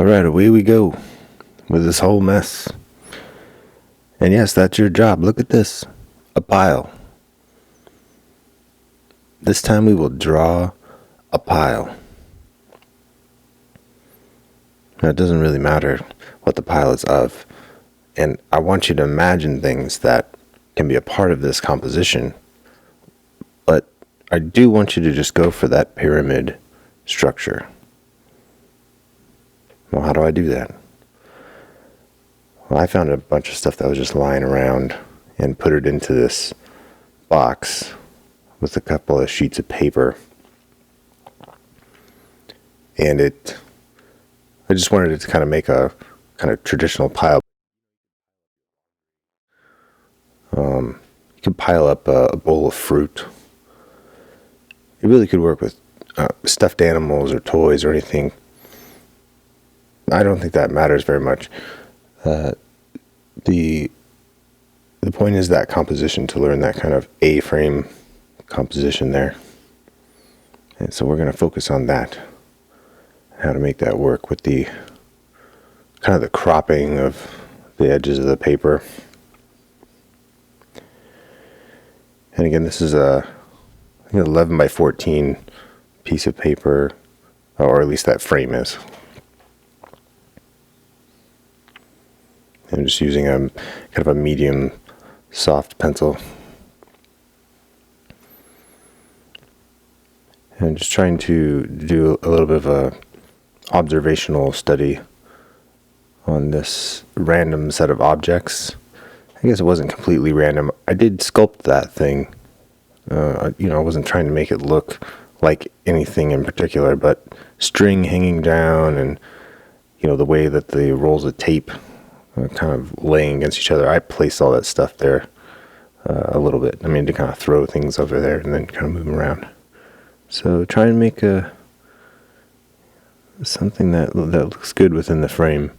Alright, away we go with this whole mess. And yes, that's your job. Look at this. A pile. This time we will draw a pile. Now, it doesn't really matter what the pile is of. And I want you to imagine things that can be a part of this composition. But I do want you to just go for that pyramid structure. Well, how do I do that? Well, I found a bunch of stuff that was just lying around and put it into this box with a couple of sheets of paper. And I just wanted it to kind of make a kind of traditional pile. You could pile up a bowl of fruit. It really could work with stuffed animals or toys or anything. I don't think that matters very much. The point is that composition, to learn that kind of A-frame composition there. And so we're going to focus on that. How to make that work with the kind of the cropping of the edges of the paper. And again, this is I think 11 by 14 piece of paper, or at least that frame is. I'm just using a kind of a medium soft pencil. And I'm just trying to do a little bit of a observational study on this random set of objects. I guess it wasn't completely random. I did sculpt that thing. I wasn't trying to make it look like anything in particular, but string hanging down and, the way that the rolls of tape kind of laying against each other. I placed all that stuff there a little bit. I mean, to kind of throw things over there and then kind of move them around. So try and make something that looks good within the frame.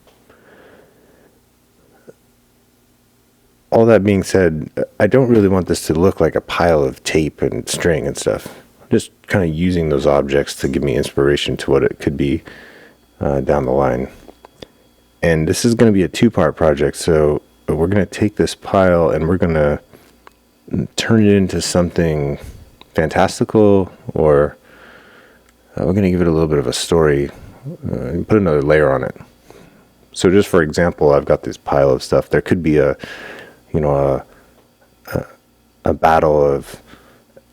All that being said, I don't really want this to look like a pile of tape and string and stuff. I'm just kind of using those objects to give me inspiration to what it could be down the line. And this is going to be a two-part project, so we're going to take this pile and we're going to turn it into something fantastical, or we're going to give it a little bit of a story and put another layer on it. So just for example, I've got this pile of stuff. There could be a battle of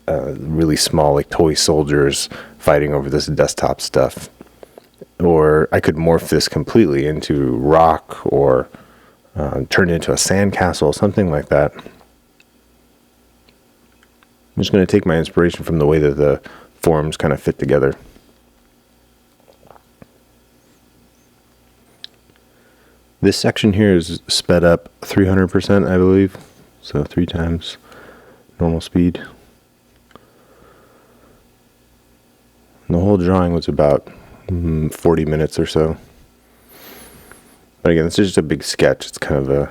really small, like toy soldiers fighting over this desktop stuff. Or I could morph this completely into rock, or turn it into a sandcastle, something like that. I'm just going to take my inspiration from the way that the forms kind of fit together. This section here is sped up 300%, I believe. So 3 times normal speed. And the whole drawing was about 40 minutes or so. But again, this is just a big sketch. It's kind of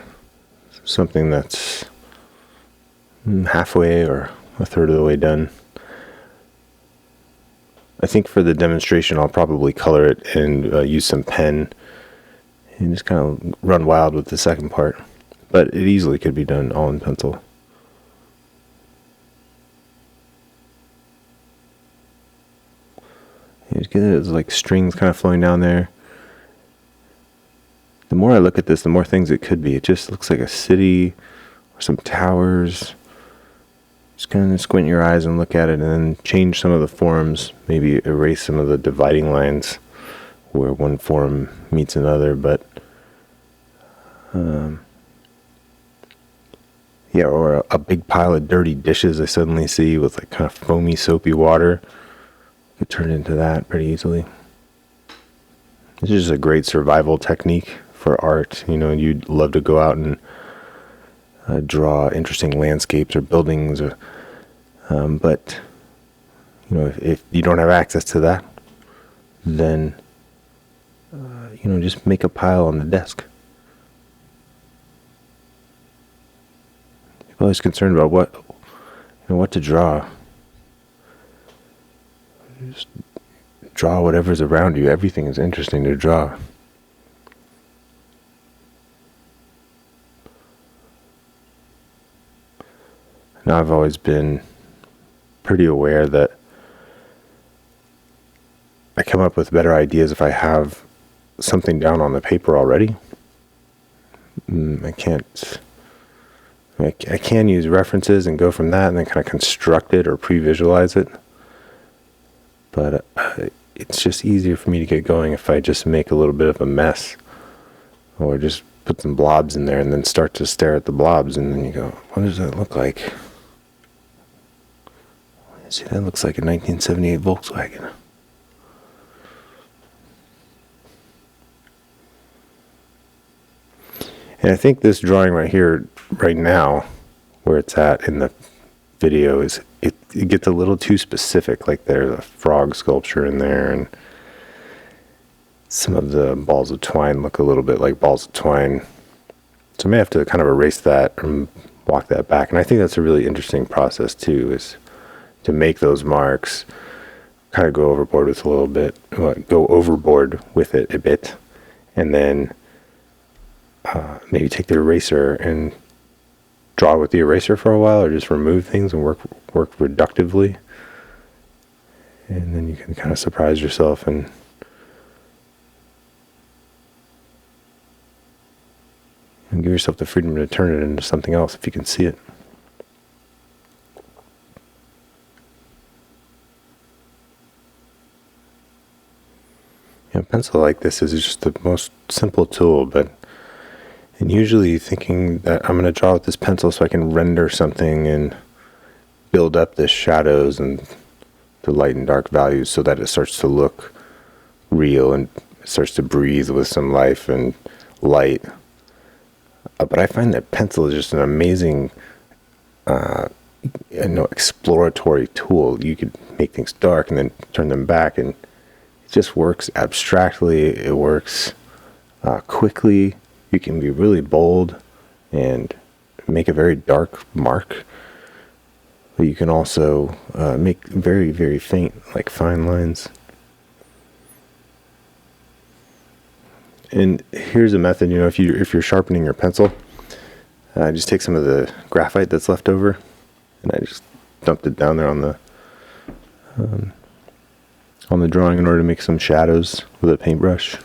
something that's halfway or a third of the way done. I think for the demonstration, I'll probably color it and use some pen and just kind of run wild with the second part. But it easily could be done all in pencil. You just get it as like strings kind of flowing down there. The more I look at this, the more things it could be. It just looks like a city or some towers. Just kind of squint your eyes and look at it, and then change some of the forms. Maybe erase some of the dividing lines where one form meets another. But or a big pile of dirty dishes I suddenly see with like kind of foamy, soapy water. Could turn into that pretty easily. This is just a great survival technique for art. You'd love to go out and draw interesting landscapes or buildings, but if you don't have access to that, then just make a pile on the desk. People are always concerned about what to draw. Just draw whatever's around you. Everything is interesting to draw. I've always been pretty aware that I come up with better ideas if I have something down on the paper already. I can use references and go from that and then kind of construct it or pre-visualize it. But it's just easier for me to get going if I just make a little bit of a mess or just put some blobs in there and then start to stare at the blobs, and then you go, what does that look like? See, that looks like a 1978 Volkswagen. And I think this drawing right here, right now, where it's at in the video, is it gets a little too specific. Like there's a frog sculpture in there, and some of the balls of twine look a little bit like balls of twine. So I may have to kind of erase that and walk that back. And I think that's a really interesting process too, is to make those marks, kind of go overboard with it a bit, and then maybe take the eraser and draw with the eraser for a while, or just remove things and work reductively, and then you can kind of surprise yourself and give yourself the freedom to turn it into something else if you can see it. A pencil like this is just the most simple tool, and usually thinking that I'm going to draw with this pencil so I can render something and build up the shadows and the light and dark values so that it starts to look real and it starts to breathe with some life and light. But I find that pencil is just an amazing exploratory tool. You could make things dark and then turn them back, and it just works abstractly. It works quickly. You can be really bold and make a very dark mark, but you can also make very, very faint, like fine lines. And here's a method. If you're sharpening your pencil, just take some of the graphite that's left over, and I just dumped it down there on the drawing in order to make some shadows with a paintbrush.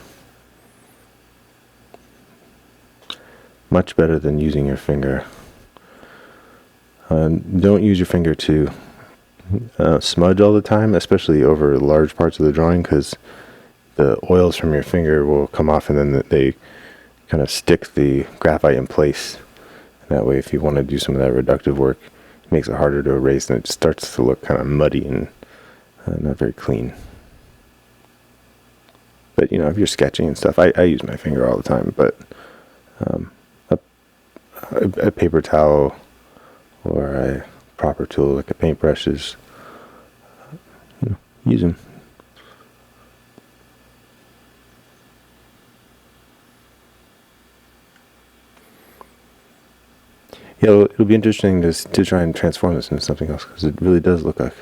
Much better than using your finger. Don't use your finger to smudge all the time, especially over large parts of the drawing, because the oils from your finger will come off and then they kind of stick the graphite in place. That way, if you want to do some of that reductive work, it makes it harder to erase, and it starts to look kind of muddy and not very clean. But if you're sketching and stuff, I use my finger all the time, but a paper towel or a proper tool like a paintbrush is use them. Yeah, it'll be interesting to try and transform this into something else, because it really does look like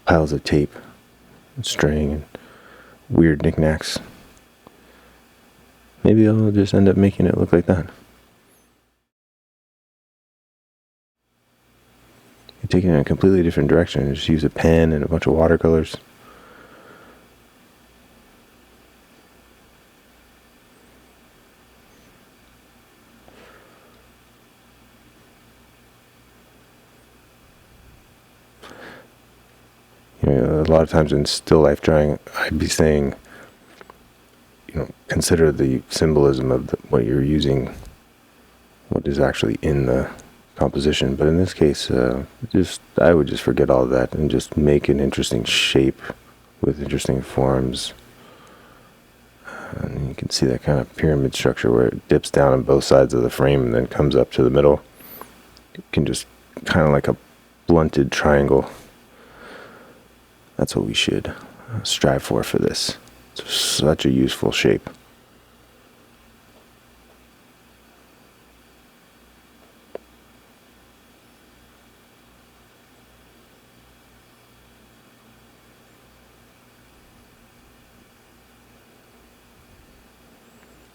piles of tape and string and weird knickknacks. Maybe I'll just end up making it look like that. You're taking it in a completely different direction. Just use a pen and a bunch of watercolors. A lot of times in still life drawing, I'd be saying, consider the symbolism of what you're using, what is actually in the composition. But in this case, I would just forget all of that and just make an interesting shape with interesting forms. And you can see that kind of pyramid structure where it dips down on both sides of the frame and then comes up to the middle. You can just kind of like a blunted triangle. That's what we should strive for this. It's such a useful shape.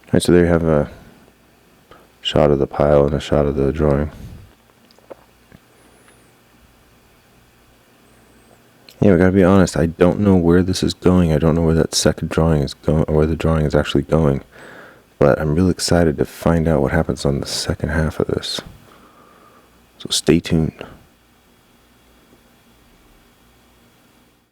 Alright, so there you have a shot of the pile and a shot of the drawing. Yeah, we gotta be honest. I don't know where this is going. I don't know where that second drawing is going, or where the drawing is actually going. But I'm really excited to find out what happens on the second half of this. So stay tuned.